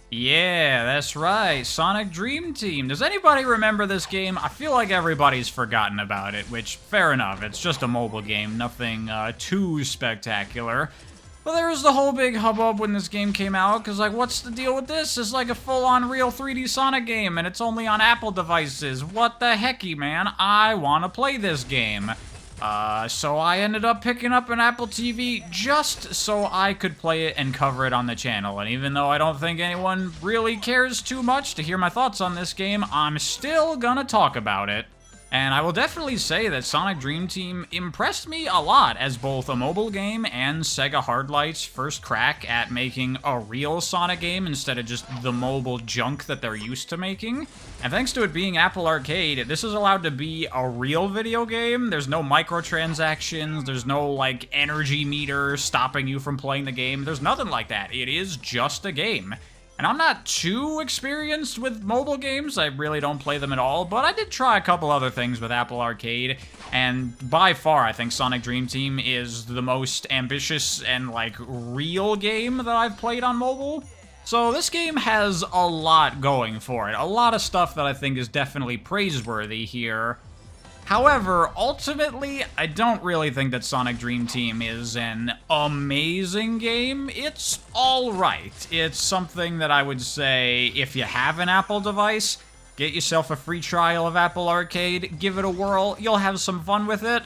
Yeah, that's right, Sonic Dream Team. Does anybody remember this game? I feel like everybody's forgotten about it, which, fair enough, it's just a mobile game, nothing too spectacular. But there was the whole big hubbub when this game came out, because, like, what's the deal with this? It's like a full-on real 3D Sonic game, and it's only on Apple devices. What the hecky, man? I want to play this game. So I ended up picking up an Apple TV just so I could play it and cover it on the channel. And even though I don't think anyone really cares too much to hear my thoughts on this game, I'm still gonna talk about it. And I will definitely say that Sonic Dream Team impressed me a lot as both a mobile game and Sega Hardlight's first crack at making a real Sonic game instead of just the mobile junk that they're used to making. And thanks to it being Apple Arcade, this is allowed to be a real video game. There's no microtransactions, there's no, like, energy meter stopping you from playing the game. There's nothing like that. It is just a game. And I'm not too experienced with mobile games, I really don't play them at all, but I did try a couple other things with Apple Arcade, and by far I think Sonic Dream Team is the most ambitious and, like, real game that I've played on mobile. So this game has a lot going for it, a lot of stuff that I think is definitely praiseworthy here. However, ultimately, I don't really think that Sonic Dream Team is an amazing game. It's alright. It's something that I would say, if you have an Apple device, get yourself a free trial of Apple Arcade, give it a whirl, you'll have some fun with it.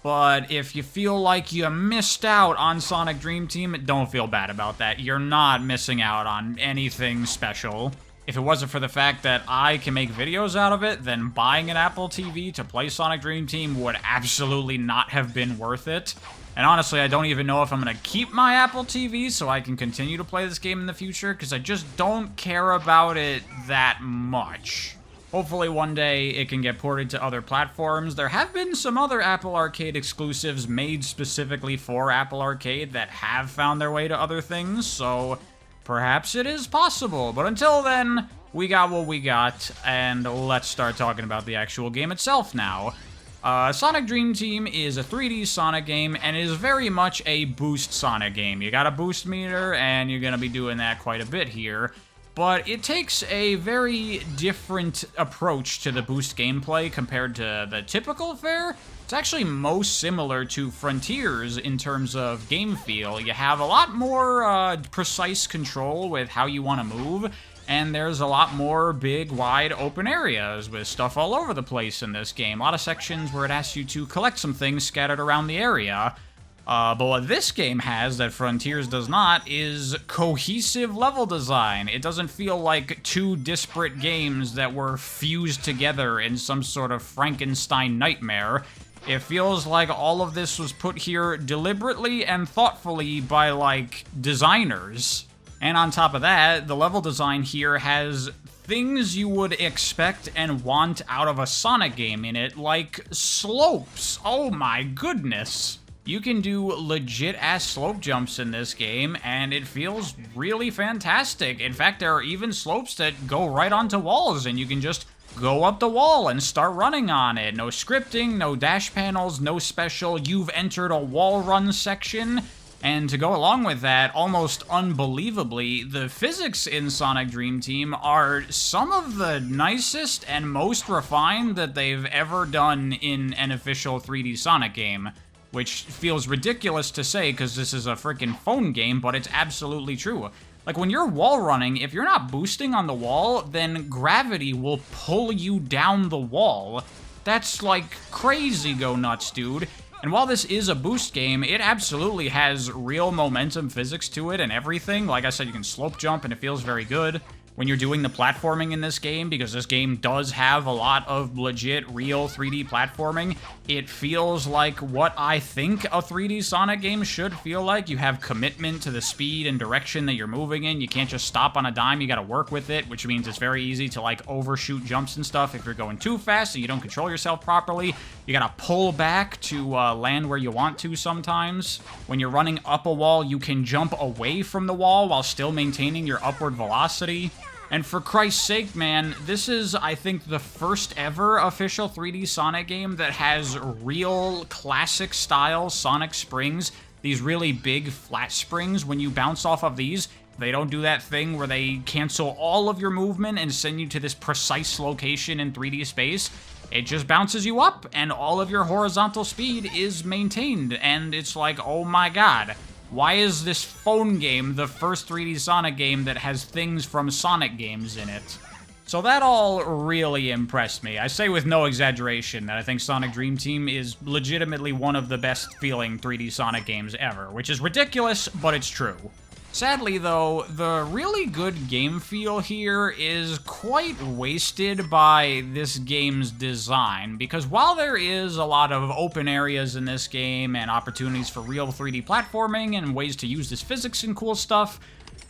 But if you feel like you missed out on Sonic Dream Team, don't feel bad about that. You're not missing out on anything special. If it wasn't for the fact that I can make videos out of it, then buying an Apple TV to play Sonic Dream Team would absolutely not have been worth it. And honestly, I don't even know if I'm going to keep my Apple TV so I can continue to play this game in the future, because I just don't care about it that much. Hopefully one day it can get ported to other platforms. There have been some other Apple Arcade exclusives made specifically for Apple Arcade that have found their way to other things, so perhaps it is possible, but until then, we got what we got, and let's start talking about the actual game itself now. Sonic Dream Team is a 3D Sonic game, and it is very much a boost Sonic game. You got a boost meter, and you're gonna be doing that quite a bit here, but it takes a very different approach to the boost gameplay compared to the typical fare. It's actually most similar to Frontiers in terms of game feel. You have a lot more precise control with how you want to move, and there's a lot more big, wide, open areas with stuff all over the place in this game. A lot of sections where it asks you to collect some things scattered around the area. But what this game has that Frontiers does not is cohesive level design. It doesn't feel like two disparate games that were fused together in some sort of Frankenstein nightmare. It feels like all of this was put here deliberately and thoughtfully by, like, designers. And on top of that, the level design here has things you would expect and want out of a Sonic game in it, like slopes. Oh my goodness. You can do legit-ass slope jumps in this game, and it feels really fantastic. In fact, there are even slopes that go right onto walls, and you can just go up the wall and start running on it. No scripting, no dash panels, no special, you've entered a wall run section. And to go along with that, almost unbelievably, the physics in Sonic Dream Team are some of the nicest and most refined that they've ever done in an official 3D Sonic game. Which feels ridiculous to say because this is a freaking phone game, but it's absolutely true. Like, when you're wall running, if you're not boosting on the wall, then gravity will pull you down the wall. That's, like, crazy go nuts, dude. And while this is a boost game, it absolutely has real momentum physics to it and everything. Like I said, you can slope jump and it feels very good when you're doing the platforming in this game, because this game does have a lot of legit, real 3D platforming. It feels like what I think a 3D Sonic game should feel like. You have commitment to the speed and direction that you're moving in. You can't just stop on a dime, you gotta work with it, which means it's very easy to, like, overshoot jumps and stuff if you're going too fast and you don't control yourself properly. You gotta pull back to land where you want to sometimes. When you're running up a wall, you can jump away from the wall while still maintaining your upward velocity. And for Christ's sake, man, this is, I think, the first ever official 3D Sonic game that has real classic-style Sonic springs these really big flat springs, when you bounce off of these, they don't do that thing where they cancel all of your movement and send you to this precise location in 3D space. It just bounces you up, and all of your horizontal speed is maintained, and it's like, oh my god, why is this phone game the first 3D Sonic game that has things from Sonic games in it? So that all really impressed me. I say with no exaggeration that I think Sonic Dream Team is legitimately one of the best feeling 3D Sonic games ever, which is ridiculous, but it's true. Sadly, though, the really good game feel here is quite wasted by this game's design, because while there is a lot of open areas in this game and opportunities for real 3D platforming and ways to use this physics and cool stuff,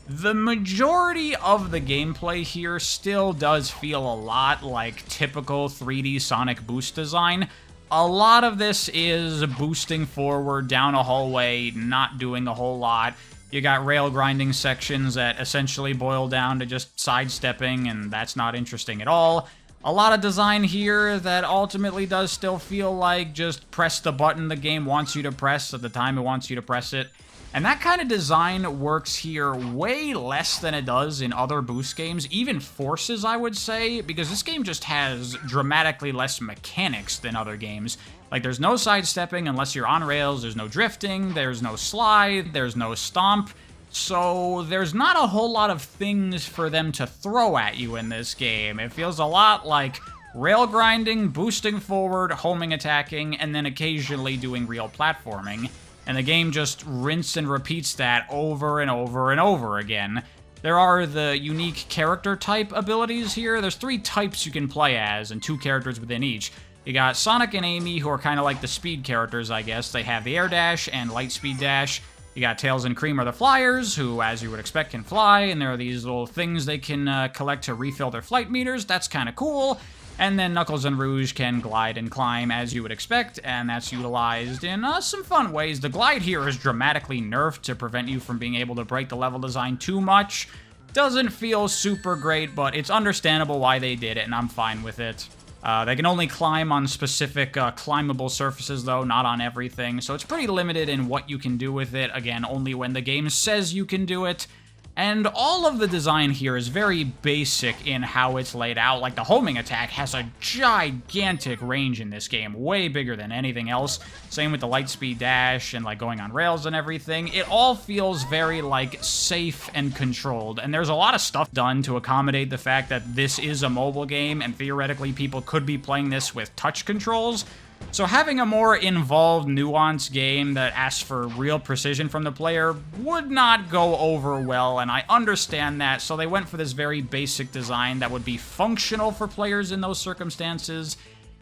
the majority of the gameplay here still does feel a lot like typical 3D Sonic boost design. A lot of this is boosting forward down a hallway, not doing a whole lot. You got rail grinding sections that essentially boil down to just sidestepping, and that's not interesting at all. A lot of design here that ultimately does still feel like just press the button the game wants you to press at the time it wants you to press it. And that kind of design works here way less than it does in other boost games, even Forces, I would say, because this game just has dramatically less mechanics than other games. Like, there's no sidestepping unless you're on rails, there's no drifting, there's no slide, there's no stomp, so there's not a whole lot of things for them to throw at you in this game. It feels a lot like rail grinding, boosting forward, homing attacking, and then occasionally doing real platforming. And the game just rinse and repeats that over and over and over again. There are the unique character type abilities here. There's 3 types you can play as, and 2 characters within each. You got Sonic and Amy, who are kind of like the speed characters, I guess. They have the air dash and light speed dash. You got Tails and Cream are the flyers, who, as you would expect, can fly, and there are these little things they can collect to refill their flight meters. That's kind of cool. And then Knuckles and Rouge can glide and climb, as you would expect, and that's utilized in some fun ways. The glide here is dramatically nerfed to prevent you from being able to break the level design too much. Doesn't feel super great, but it's understandable why they did it, and I'm fine with it. They can only climb on specific climbable surfaces, though, not on everything, so it's pretty limited in what you can do with it. Again, only when the game says you can do it. And all of the design here is very basic in how it's laid out. Like, the homing attack has a gigantic range in this game, way bigger than anything else. Same with the light speed dash and, like, going on rails and everything. It all feels very, like, safe and controlled. And there's a lot of stuff done to accommodate the fact that this is a mobile game, and theoretically people could be playing this with touch controls. So having a more involved, nuanced game that asks for real precision from the player would not go over well, and I understand that, so they went for this very basic design that would be functional for players in those circumstances,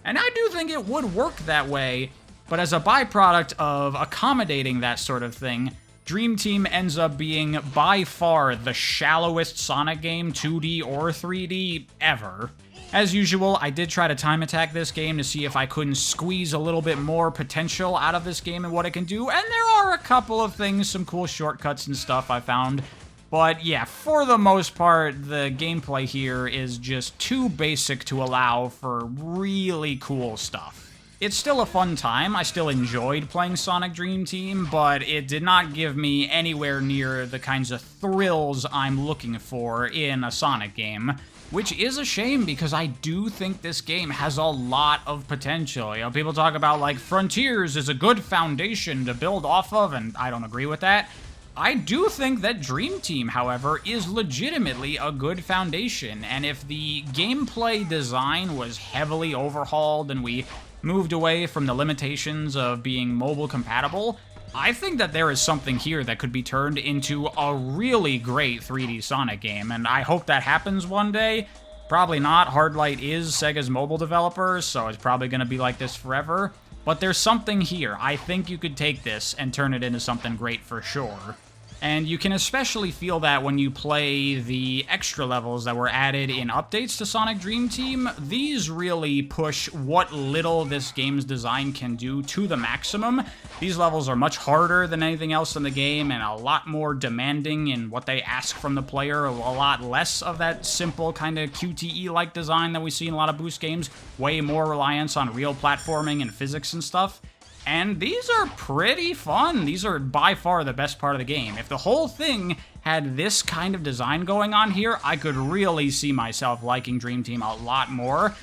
and I do think it would work that way, but as a byproduct of accommodating that sort of thing, Dream Team ends up being by far the shallowest Sonic game, 2D or 3D, ever. As usual, I did try to time attack this game to see if I couldn't squeeze a little bit more potential out of this game and what it can do, and there are a couple of things, some cool shortcuts and stuff I found. But yeah, for the most part, the gameplay here is just too basic to allow for really cool stuff. It's still a fun time. I still enjoyed playing Sonic Dream Team, but it did not give me anywhere near the kinds of thrills I'm looking for in a Sonic game. Which is a shame, because I do think this game has a lot of potential. You know, people talk about, like, Frontiers is a good foundation to build off of, and I don't agree with that. I do think that Dream Team, however, is legitimately a good foundation, and if the gameplay design was heavily overhauled and we moved away from the limitations of being mobile compatible, I think that there is something here that could be turned into a really great 3D Sonic game, and I hope that happens one day. Probably not. Hardlight is Sega's mobile developer, so it's probably going to be like this forever. But there's something here. I think you could take this and turn it into something great for sure. And you can especially feel that when you play the extra levels that were added in updates to Sonic Dream Team. These really push what little this game's design can do to the maximum. These levels are much harder than anything else in the game and a lot more demanding in what they ask from the player, a lot less of that simple kind of QTE-like design that we see in a lot of boost games, way more reliance on real platforming and physics and stuff. and these are pretty fun. These are by far the best part of the game. If the whole thing had this kind of design going on here, I could really see myself liking Dream Team a lot more.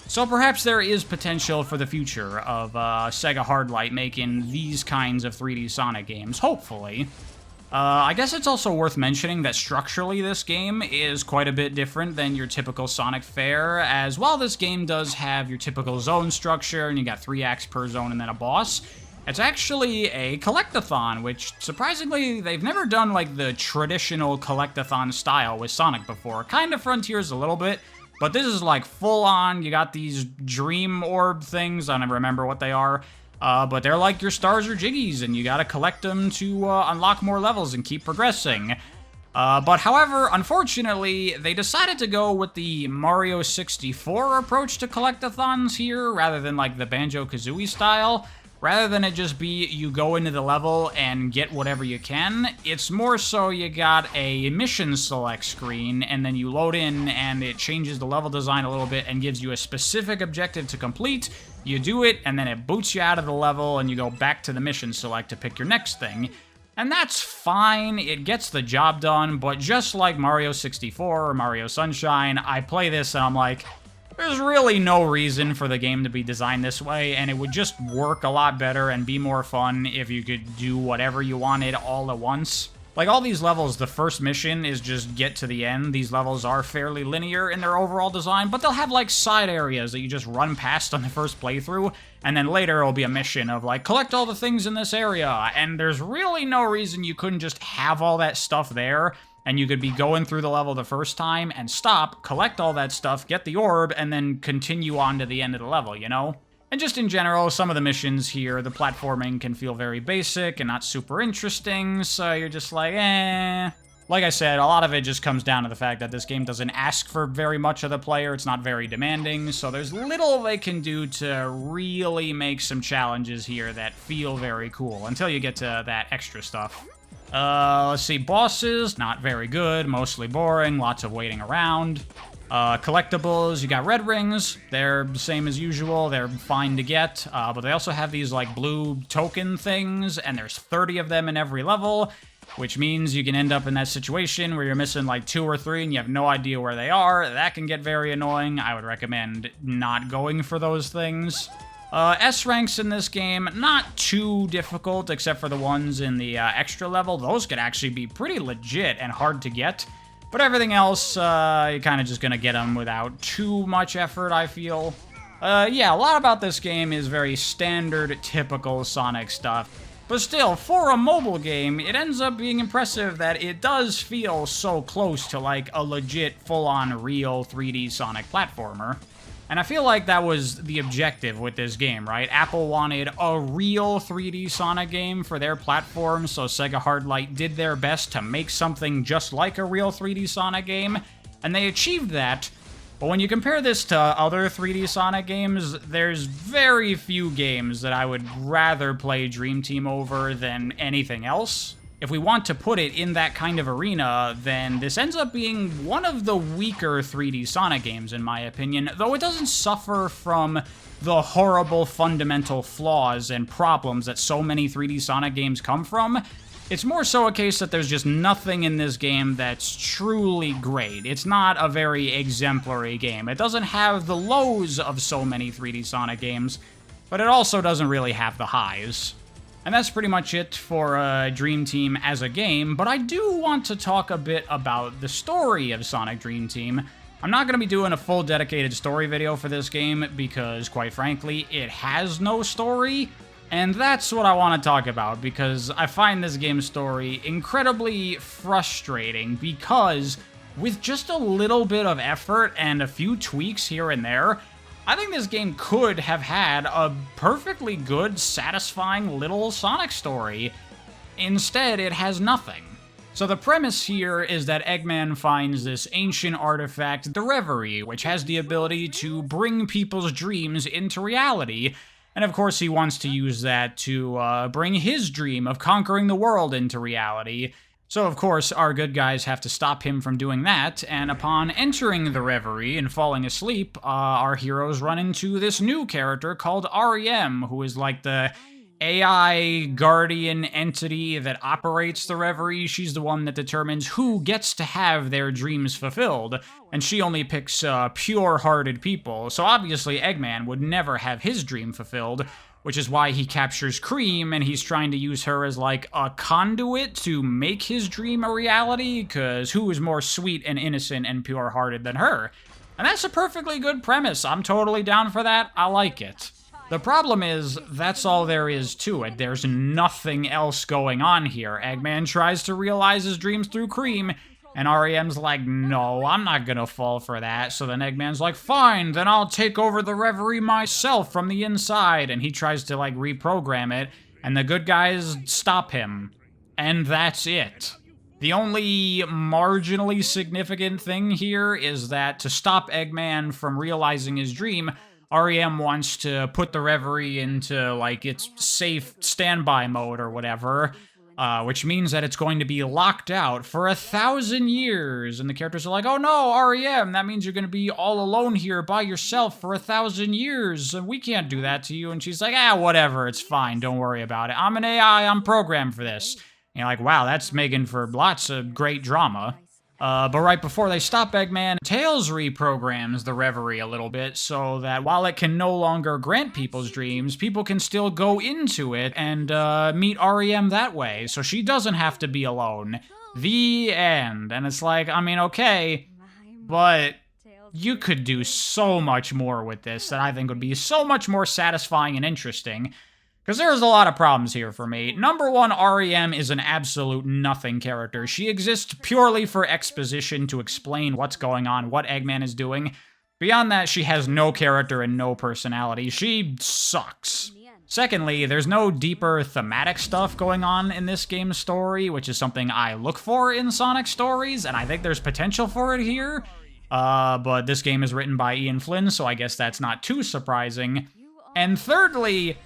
So perhaps there is potential for the future of Sega Hardlight making these kinds of 3D Sonic games, hopefully. I guess it's also worth mentioning that structurally this game is quite a bit different than your typical Sonic fare, as while this game does have your typical zone structure, and you got 3 acts per zone and then a boss, it's actually a collectathon, which, surprisingly, they've never done, like, the traditional collectathon style with Sonic before. Kind of frontiers a little bit, but this is, like, full-on. You got these dream orb things, I never remember what they are, but they're like your stars or jiggies, and you gotta collect them to unlock more levels and keep progressing. But however, unfortunately, they decided to go with the Mario 64 approach to collectathons here, rather than like the Banjo-Kazooie style. Rather than it just be you go into the level and get whatever you can, it's more so you got a mission select screen, and then you load in, and it changes the level design a little bit and gives you a specific objective to complete. You do it, and then it boots you out of the level, and you go back to the mission select to pick your next thing. And that's fine, it gets the job done, but just like Mario 64 or Mario Sunshine, I play this and I'm like, there's really no reason for the game to be designed this way, and it would just work a lot better and be more fun if you could do whatever you wanted all at once. Like, all these levels, the first mission is just get to the end. These levels are fairly linear in their overall design, but they'll have, like, side areas that you just run past on the first playthrough, and then later it'll be a mission of, like, collect all the things in this area, and there's really no reason you couldn't just have all that stuff there, and you could be going through the level the first time and stop, collect all that stuff, get the orb, and then continue on to the end of the level, you know? And just in general, some of the missions here, the platforming can feel very basic and not super interesting, so you're just like, eh. Like I said, a lot of it just comes down to the fact that this game doesn't ask for very much of the player, it's not very demanding, so there's little they can do to really make some challenges here that feel very cool, until you get to that extra stuff. Let's see, bosses, not very good, mostly boring, lots of waiting around. Collectibles, you got red rings, they're the same as usual, they're fine to get, but they also have these, like, blue token things, and there's 30 of them in every level, which means you can end up in that situation where you're missing, like, 2 or 3 and you have no idea where they are. That can get very annoying. I would recommend not going for those things. S ranks in this game, not too difficult, except for the ones in the extra level. Those could actually be pretty legit and hard to get. But everything else, you're kind of just gonna get them without too much effort, I feel. Yeah, a lot about this game is very standard, typical Sonic stuff. But still, for a mobile game, it ends up being impressive that it does feel so close to, like, a legit, full-on, real 3D Sonic platformer. And I feel like that was the objective with this game, right? Apple wanted a real 3D Sonic game for their platform, so Sega Hardlight did their best to make something just like a real 3D Sonic game, and they achieved that. But when you compare this to other 3D Sonic games, there's very few games that I would rather play Dream Team over than anything else. If we want to put it in that kind of arena, then this ends up being one of the weaker 3D Sonic games, in my opinion, though it doesn't suffer from the horrible fundamental flaws and problems that so many 3D Sonic games come from. It's more so a case that there's just nothing in this game that's truly great. It's not a very exemplary game. It doesn't have the lows of so many 3D Sonic games, but it also doesn't really have the highs. And that's pretty much it for Dream Team as a game, but I do want to talk a bit about the story of Sonic Dream Team. I'm not going to be doing a full dedicated story video for this game because, quite frankly, it has no story, and that's what I want to talk about because I find this game's story incredibly frustrating because with just a little bit of effort and a few tweaks here and there, I think this game could have had a perfectly good, satisfying little Sonic story. Instead, it has nothing. So the premise here is that Eggman finds this ancient artifact, the Reverie, which has the ability to bring people's dreams into reality. And of course he wants to use that to bring his dream of conquering the world into reality. So, of course, our good guys have to stop him from doing that, and upon entering the Reverie and falling asleep, our heroes run into this new character called Ariem, who is like the AI guardian entity that operates the Reverie. She's the one that determines who gets to have their dreams fulfilled, and she only picks pure-hearted people. So obviously Eggman would never have his dream fulfilled, which is why he captures Cream, and he's trying to use her as like a conduit to make his dream a reality, because who is more sweet and innocent and pure-hearted than her? And that's a perfectly good premise. I'm totally down for that. I like it. The problem is, that's all there is to it. There's nothing else going on here. Eggman tries to realize his dreams through Cream, and Ariem's like, no, I'm not gonna fall for that. So then Eggman's like, fine, then I'll take over the Reverie myself from the inside. And he tries to, like, reprogram it, and the good guys stop him. And that's it. The only marginally significant thing here is that to stop Eggman from realizing his dream, Ariem wants to put the Reverie into, like, its safe standby mode or whatever, which means that it's going to be locked out for 1,000 years. And the characters are like, oh no, Ariem, that means you're going to be all alone here by yourself for 1,000 years. And we can't do that to you. And she's like, whatever, it's fine, don't worry about it. I'm an AI, I'm programmed for this. And you're like, wow, that's making for lots of great drama. But right before they stop Eggman, Tails reprograms the Reverie a little bit so that while it can no longer grant people's dreams, people can still go into it and meet Ariem that way, so she doesn't have to be alone. The end. And it's like, I mean, okay, but you could do so much more with this that I think would be so much more satisfying and interesting. Because there's a lot of problems here for me. Number one, Ariem is an absolute nothing character. She exists purely for exposition to explain what's going on, what Eggman is doing. Beyond that, she has no character and no personality. She sucks. Secondly, there's no deeper thematic stuff going on in this game's story, which is something I look for in Sonic stories, and I think there's potential for it here. But this game is written by Ian Flynn, so I guess that's not too surprising. And thirdly,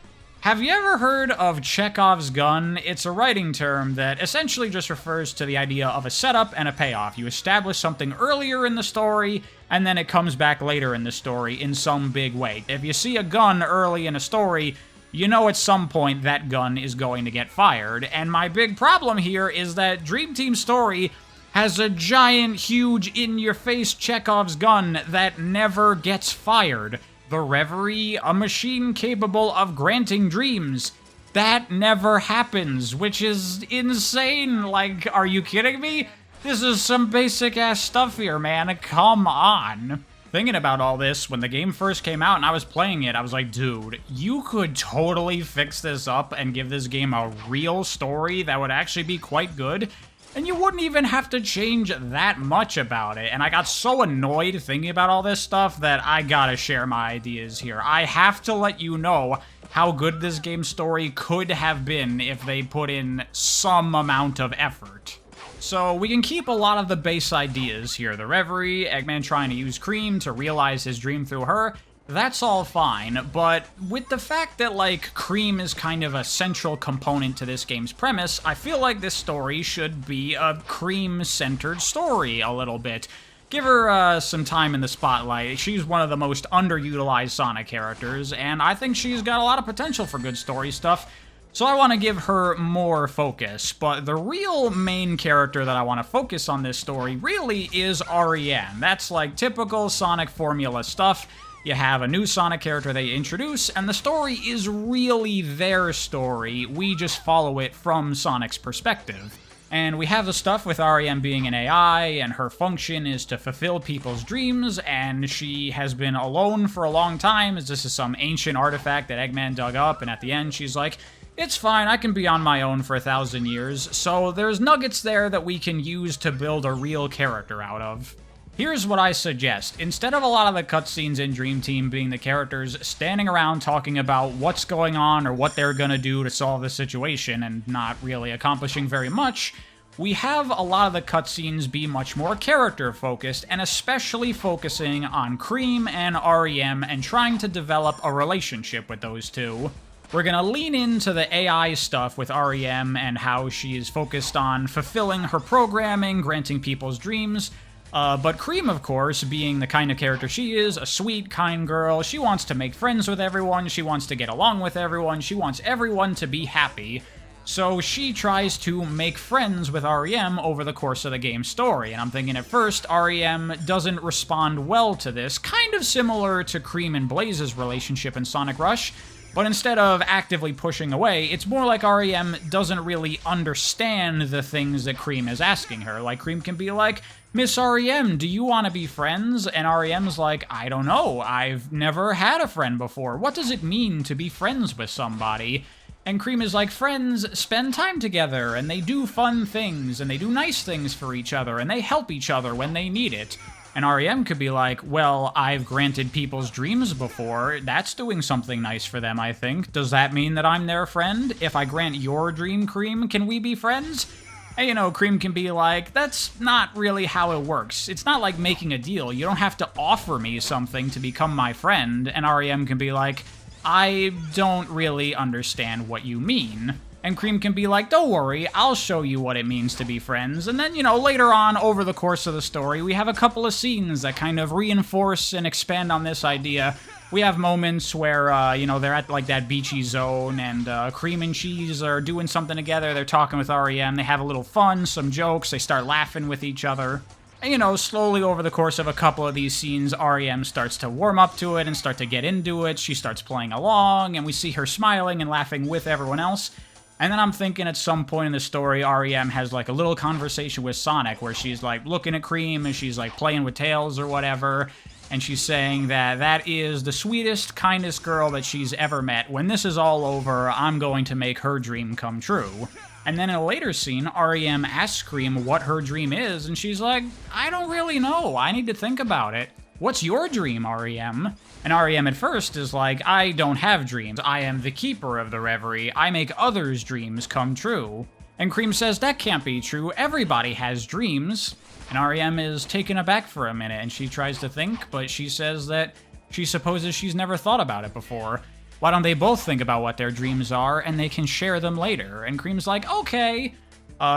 have you ever heard of Chekhov's gun? It's a writing term that essentially just refers to the idea of a setup and a payoff. You establish something earlier in the story, and then it comes back later in the story in some big way. If you see a gun early in a story, you know at some point that gun is going to get fired. And my big problem here is that Dream Team's story has a giant, huge, in-your-face Chekhov's gun that never gets fired. The Reverie, a machine capable of granting dreams. That never happens, which is insane. Like, are you kidding me? This is some basic-ass stuff here, man. Come on. Thinking about all this, when the game first came out and I was playing it, I was like, dude, you could totally fix this up and give this game a real story that would actually be quite good. And you wouldn't even have to change that much about it. And I got so annoyed thinking about all this stuff that I gotta share my ideas here. I have to let you know how good this game's story could have been if they put in some amount of effort. So we can keep a lot of the base ideas here. The Reverie, Eggman trying to use Cream to realize his dream through her. That's all fine, but with the fact that, like, Cream is kind of a central component to this game's premise, I feel like this story should be a Cream-centered story a little bit. Give her some time in the spotlight. She's one of the most underutilized Sonic characters, and I think she's got a lot of potential for good story stuff, so I want to give her more focus. But the real main character that I want to focus on this story really is Ariem. That's, like, typical Sonic formula stuff. You have a new Sonic character they introduce, and the story is really their story. We just follow it from Sonic's perspective. And we have the stuff with Ariem being an AI, and her function is to fulfill people's dreams, and she has been alone for a long time, as this is some ancient artifact that Eggman dug up, and at the end she's like, it's fine, I can be on my own for 1,000 years. So there's nuggets there that we can use to build a real character out of. Here's what I suggest. Instead of a lot of the cutscenes in Dream Team being the characters standing around talking about what's going on or what they're gonna do to solve the situation and not really accomplishing very much, we have a lot of the cutscenes be much more character-focused, and especially focusing on Cream and Ariem and trying to develop a relationship with those two. We're gonna lean into the AI stuff with Ariem and how she is focused on fulfilling her programming, granting people's dreams. But Cream, of course, being the kind of character she is, a sweet, kind girl, she wants to make friends with everyone, she wants to get along with everyone, she wants everyone to be happy. So she tries to make friends with Ariem over the course of the game's story, and I'm thinking at first Ariem doesn't respond well to this, kind of similar to Cream and Blaze's relationship in Sonic Rush, but instead of actively pushing away, it's more like Ariem doesn't really understand the things that Cream is asking her. Like, Cream can be like, "Miss Ariem, do you want to be friends?" And Ariem's like, "I don't know, I've never had a friend before. What does it mean to be friends with somebody?" And Cream is like, "Friends spend time together, and they do fun things, and they do nice things for each other, and they help each other when they need it." And Ariem could be like, "Well, I've granted people's dreams before. That's doing something nice for them, I think. Does that mean that I'm their friend? If I grant your dream, Cream, can we be friends?" And, you know, Cream can be like, "That's not really how it works. It's not like making a deal. You don't have to offer me something to become my friend." And Ariem can be like, "I don't really understand what you mean." And Cream can be like, "Don't worry, I'll show you what it means to be friends." And then, you know, later on, over the course of the story, we have a couple of scenes that kind of reinforce and expand on this idea. We have moments where, you know, they're at, like, that beachy zone, and Cream and Cheese are doing something together. They're talking with Ariem. They have a little fun, some jokes. They start laughing with each other. And, you know, slowly over the course of a couple of these scenes, Ariem starts to warm up to it and start to get into it. She starts playing along, and we see her smiling and laughing with everyone else. And then I'm thinking at some point in the story, Ariem has, like, a little conversation with Sonic where she's, like, looking at Cream and she's, like, playing with Tails or whatever. And she's saying that that is the sweetest, kindest girl that she's ever met. When this is all over, I'm going to make her dream come true. And then in a later scene, Ariem asks Cream what her dream is, and she's like, "I don't really know. I need to think about it. What's your dream, Ariem?" And Ariem at first is like, "I don't have dreams. I am the keeper of the Reverie. I make others' dreams come true." And Cream says, "That can't be true. Everybody has dreams." And Ariem is taken aback for a minute, and she tries to think, but she says that she supposes she's never thought about it before. Why don't they both think about what their dreams are, and they can share them later? And Cream's like, "Okay."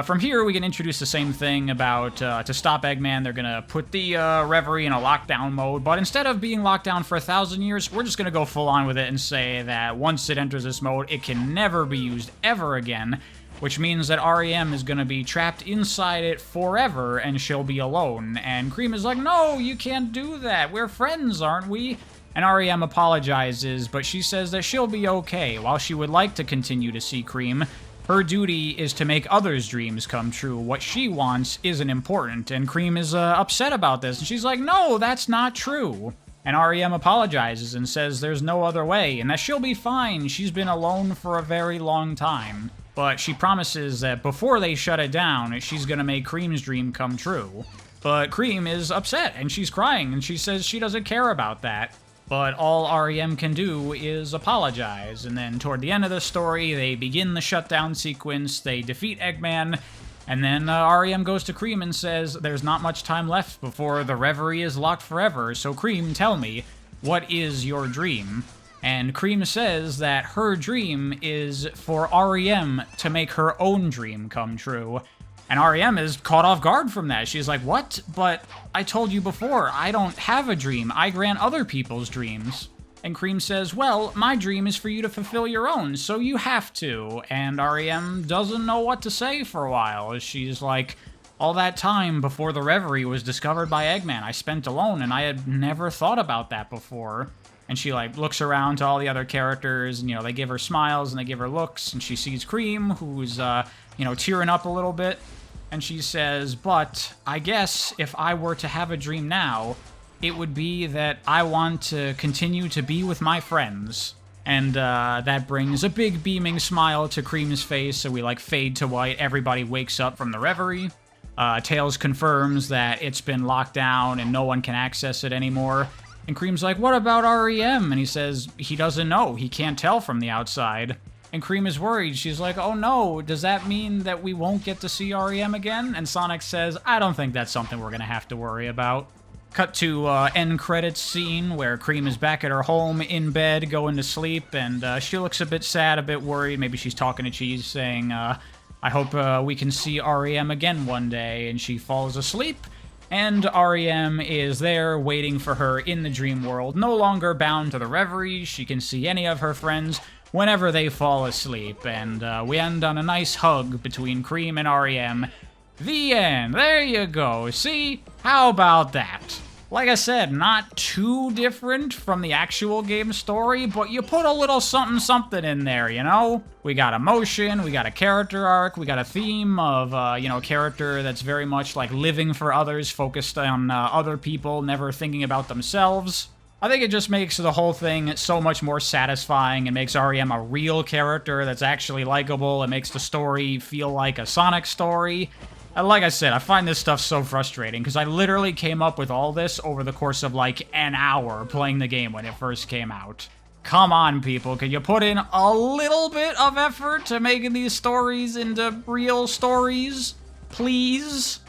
From here, we can introduce the same thing about, to stop Eggman, they're gonna put the Reverie in a lockdown mode, but instead of being locked down for 1,000 years, we're just gonna go full on with it and say that once it enters this mode, it can never be used ever again, which means that Ariem is gonna be trapped inside it forever, and she'll be alone. And Cream is like, "No, you can't do that. We're friends, aren't we?" And Ariem apologizes, but she says that she'll be okay. While she would like to continue to see Cream, her duty is to make others' dreams come true. What she wants isn't important, and Cream is upset about this, and she's like, "No, that's not true." And Ariem apologizes and says there's no other way, and that she'll be fine. She's been alone for a very long time. But she promises that before they shut it down, she's gonna make Cream's dream come true. But Cream is upset, and she's crying, and she says she doesn't care about that. But all Ariem can do is apologize, and then toward the end of the story, they begin the shutdown sequence, they defeat Eggman, and then Ariem goes to Cream and says, "There's not much time left before the Reverie is locked forever, so Cream, tell me, what is your dream?" And Cream says that her dream is for Ariem to make her own dream come true. And Ariem is caught off guard from that. She's like, "What? But I told you before, I don't have a dream. I grant other people's dreams." And Cream says, "Well, my dream is for you to fulfill your own, so you have to." And Ariem doesn't know what to say for a while. She's like, "All that time before the Reverie was discovered by Eggman, I spent alone, and I had never thought about that before." And she, like, looks around to all the other characters, and, you know, they give her smiles and they give her looks, and she sees Cream, who's, you know, tearing up a little bit. And she says, "But I guess if I were to have a dream now, it would be that I want to continue to be with my friends." And that brings a big beaming smile to Cream's face, so we, like, fade to white. Everybody wakes up from the Reverie. Tails confirms that it's been locked down and no one can access it anymore. And Cream's like, "What about Ariem?" And he says he doesn't know. He can't tell from the outside. And Cream is worried. She's like, "Oh no, does that mean that we won't get to see Ariem again?" And Sonic says, "I don't think that's something we're gonna have to worry about." Cut to end credits scene where Cream is back at her home in bed going to sleep, and she looks a bit sad, a bit worried. Maybe she's talking to Cheese saying, "I hope we can see Ariem again one day." And she falls asleep. And Ariem is there waiting for her in the dream world, no longer bound to the Reverie. She can see any of her friends whenever they fall asleep. And we end on a nice hug between Cream and Ariem. The end. There you go. See? How about that? Like I said, not too different from the actual game story, but you put a little something in there, you know? We got emotion, we got a character arc, we got a theme of, you know, a character that's very much like living for others, focused on other people, never thinking about themselves. I think it just makes the whole thing so much more satisfying. It makes Ariem a real character that's actually likable. It makes the story feel like a Sonic story. And like I said, I find this stuff so frustrating, because I literally came up with all this over the course of like an hour playing the game when it first came out. Come on, people, can you put in a little bit of effort to making these stories into real stories? Please?